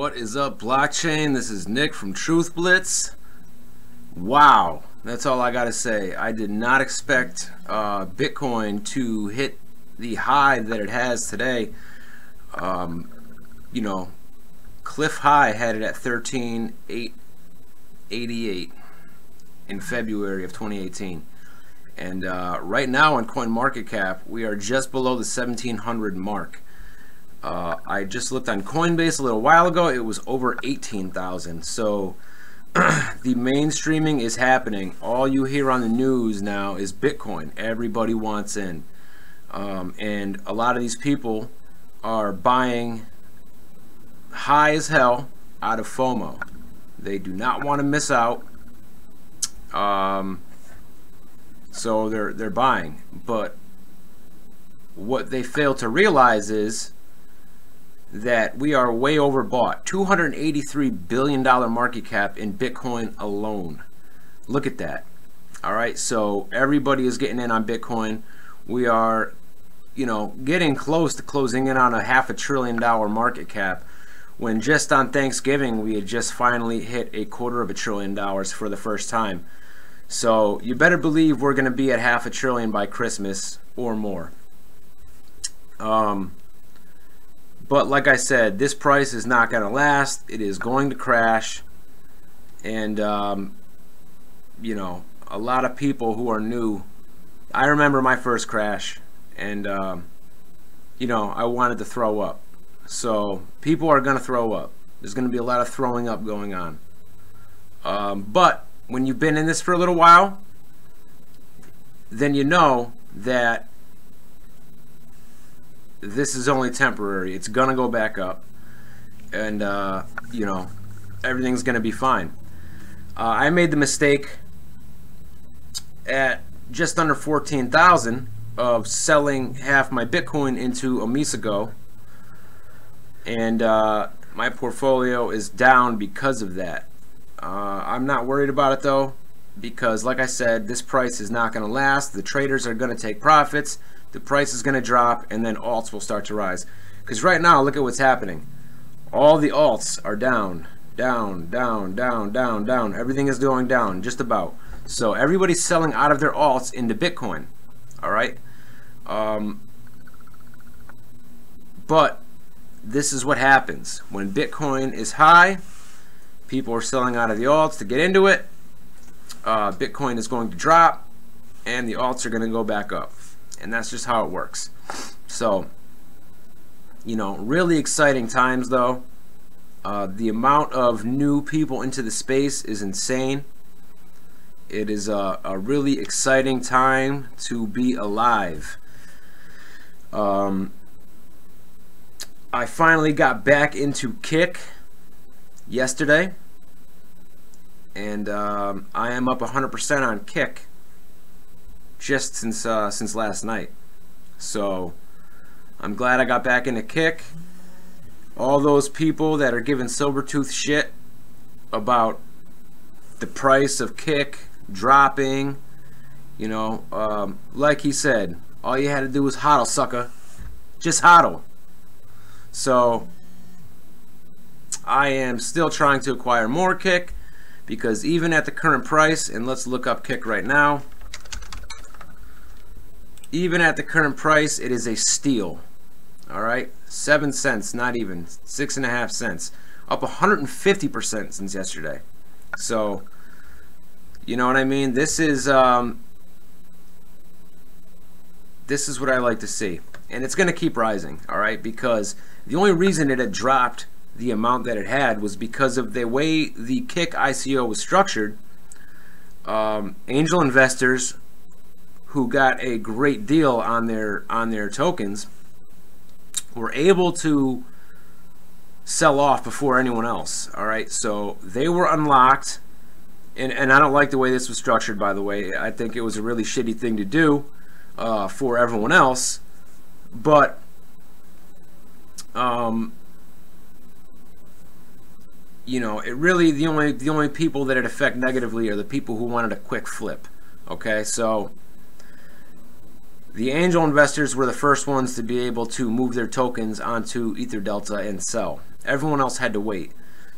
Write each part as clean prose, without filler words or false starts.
What is up, blockchain? This is Nick from Truth Blitz. Wow, that's all I gotta say. I did not expect Bitcoin to hit the high that it has today. You know, cliff high had it at 13,888 in February of 2018. And right now on CoinMarketCap, we are just below the 1,700 mark. I just looked on Coinbase a little while ago. It was over 18,000. So the mainstreaming is happening. All you hear on the news now is Bitcoin. Everybody wants in. And a lot of these people are buying high as hell out of FOMO. They do not want to miss out. So they're buying. But what they fail to realize is that we are way overbought. $283 billion market cap in Bitcoin alone. Look at that. All right, so everybody is getting in on Bitcoin. We are, you know, getting close to closing in on a $500 billion market cap, when just on Thanksgiving we had just finally hit $250 billion for the first time. So you better believe we're going to be at $500 billion by Christmas or more. But like I said, this price is not going to last. It is going to crash. And, you know, a lot of people who are new, I remember my first crash, and, you know, I wanted to throw up. So people are going to throw up. There's going to be a lot of throwing up going on. But when you've been in this for a little while, then you know that this is only temporary. It's gonna go back up, and you know, everything's gonna be fine. I made the mistake at just under 14,000 of selling half my Bitcoin into Amisago, and my portfolio is down because of that. I'm not worried about it though, because like I said, this price is not gonna last. The traders are gonna take profits. The price is going to drop, and then alts will start to rise. Because right now, look at what's happening. All the alts are down, down, down, down, down, down. Everything is going down, just about. So everybody's selling out of their alts into Bitcoin. All right? But this is what happens. When Bitcoin is high, people are selling out of the alts to get into it. Bitcoin is going to drop, and the alts are going to go back up. And that's just how it works. So, you know, really exciting times though. The amount of new people into the space is insane. It is a really exciting time to be alive. I finally got back into Kick yesterday, and I am up 100% on Kick just since last night. So I'm glad I got back into Kick. All those people that are giving Silvertooth shit about the price of Kick dropping, you know, like he said, all you had to do was HODL Sucka. Just HODL. So I am still trying to acquire more Kick, because even at the current price, and let's look up Kick right now, even at the current price, it is a steal. All right, 7 cents, not even 6.5 cents, up 150% since yesterday. So, you know what I mean? This is what I like to see, and it's going to keep rising. All right, because the only reason it had dropped the amount that it had was because of the way the Kick ICO was structured. Angel investors who got a great deal on their tokens were able to sell off before anyone else. All right, so they were unlocked, and I don't like the way this was structured, by the way. I think it was a really shitty thing to do for everyone else, but you know, it really, the only people that it affect negatively are the people who wanted a quick flip. Okay, so The angel investors were the first ones to be able to move their tokens onto Etherdelta and sell. Everyone else had to wait.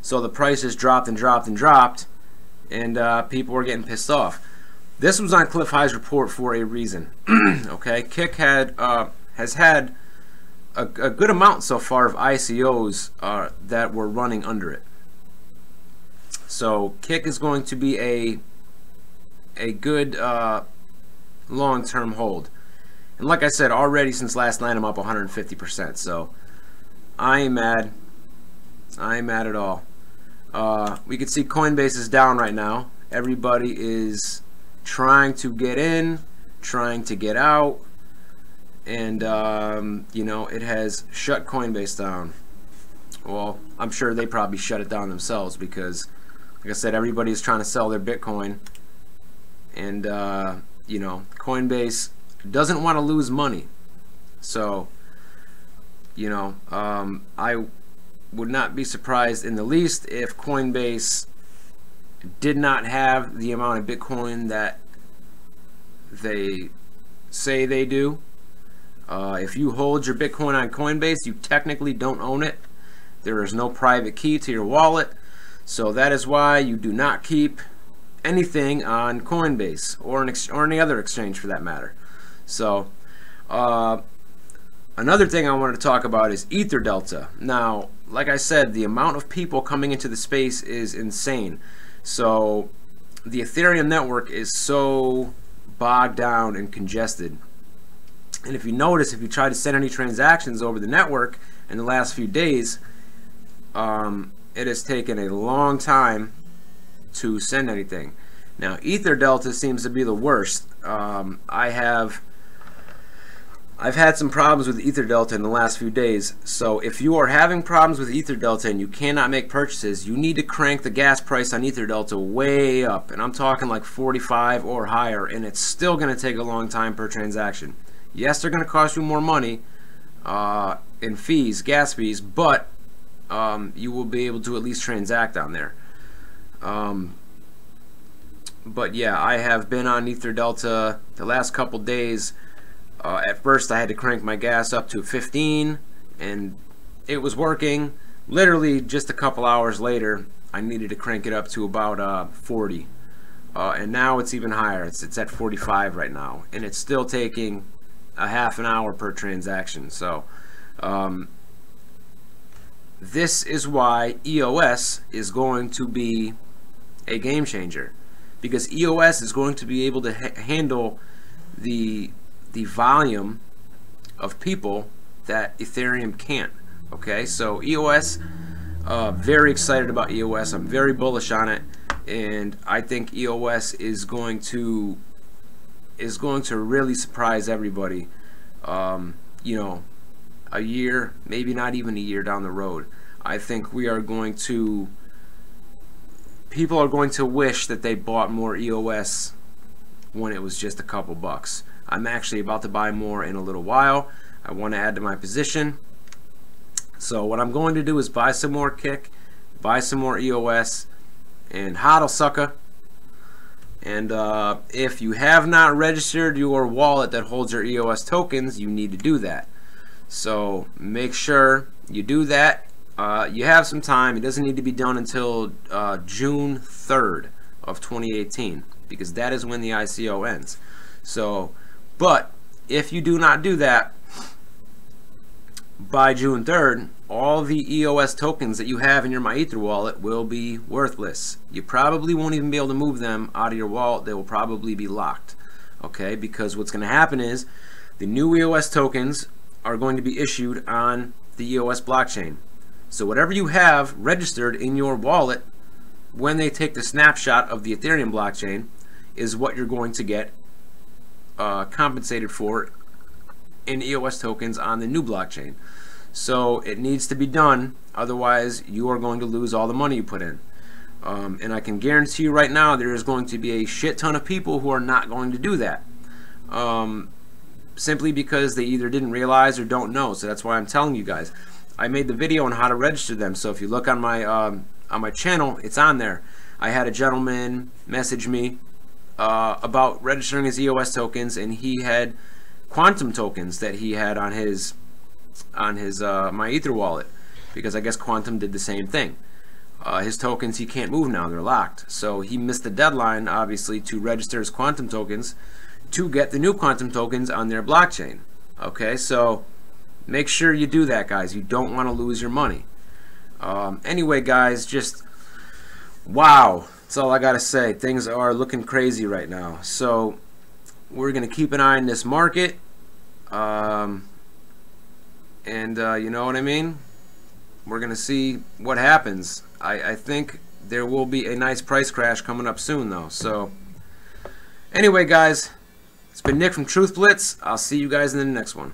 So the prices dropped and dropped and dropped, and people were getting pissed off. This was on Cliff High's report for a reason. Okay, Kick has had a good amount so far of ICOs that were running under it. So Kick is going to be a good long-term hold. And like I said, already since last night I'm up 150%. So I ain't mad. I ain't mad at all. We can see Coinbase is down right now. Everybody is trying to get in, trying to get out, and you know, it has shut Coinbase down. Well, I'm sure they probably shut it down themselves because, like I said, everybody is trying to sell their Bitcoin, and you know, Coinbase doesn't want to lose money. So, you know, I would not be surprised in the least if Coinbase did not have the amount of Bitcoin that they say they do. If you hold your Bitcoin on Coinbase, you technically don't own it. There is no private key to your wallet, so that is why you do not keep anything on Coinbase or any other exchange for that matter. So another thing I wanted to talk about is Etherdelta. Now, like I said, the amount of people coming into the space is insane. So the Ethereum network is so bogged down and congested. And if you notice, if you try to send any transactions over the network in the last few days, it has taken a long time to send anything. Now, Etherdelta seems to be the worst. I've had some problems with Etherdelta in the last few days. So if you are having problems with Etherdelta and you cannot make purchases, you need to crank the gas price on Etherdelta way up. And I'm talking like 45 or higher, and it's still going to take a long time per transaction. Yes, they're going to cost you more money in fees, gas fees, but you will be able to at least transact on there. But yeah, I have been on Etherdelta the last couple days. At first I had to crank my gas up to 15 and it was working. Literally just a couple hours later I needed to crank it up to about 40, and now it's even higher. It's at 45 right now, and it's still taking a half an hour per transaction. So this is why EOS is going to be a game changer, because EOS is going to be able to handle the volume of people that Ethereum can't. Okay, so EOS, very excited about EOS. I'm very bullish on it, and I think EOS is going to really surprise everybody. You know, a year, maybe not even a year down the road. I think we are going to, people are going to wish that they bought more EOS when it was just a couple bucks. I'm actually about to buy more in a little while. I want to add to my position. So what I'm going to do is buy some more Kick, buy some more EOS, and HODL Sucka. And if you have not registered your wallet that holds your EOS tokens, you need to do that. So make sure you do that. You have some time. It doesn't need to be done until June 3rd of 2018, because that is when the ICO ends. So, but if you do not do that by June 3rd, all the EOS tokens that you have in your MyEther wallet will be worthless. You probably won't even be able to move them out of your wallet. They will probably be locked. Okay, because what's going to happen is the new EOS tokens are going to be issued on the EOS blockchain. So whatever you have registered in your wallet when they take the snapshot of the Ethereum blockchain is what you're going to get compensated for in EOS tokens on the new blockchain. So it needs to be done, otherwise you are going to lose all the money you put in. And I can guarantee you right now there is going to be a shit ton of people who are not going to do that, simply because they either didn't realize or don't know. So that's why I'm telling you guys. I made the video on how to register them, so if you look on my channel, it's on there. I had a gentleman message me about registering his EOS tokens, and he had Quantum tokens that he had on his my Ether wallet, because I guess Quantum did the same thing. His tokens he can't move now; they're locked. So he missed the deadline, obviously, to register his Quantum tokens to get the new Quantum tokens on their blockchain. Okay, so make sure you do that, guys. You don't want to lose your money. Anyway, guys, just wow. That's all I gotta say. Things are looking crazy right now. So we're gonna keep an eye on this market, and you know what I mean. We're gonna see what happens. I think there will be a nice price crash coming up soon, though. So anyway, guys, it's been Nick from Truth Blitz. I'll see you guys in the next one.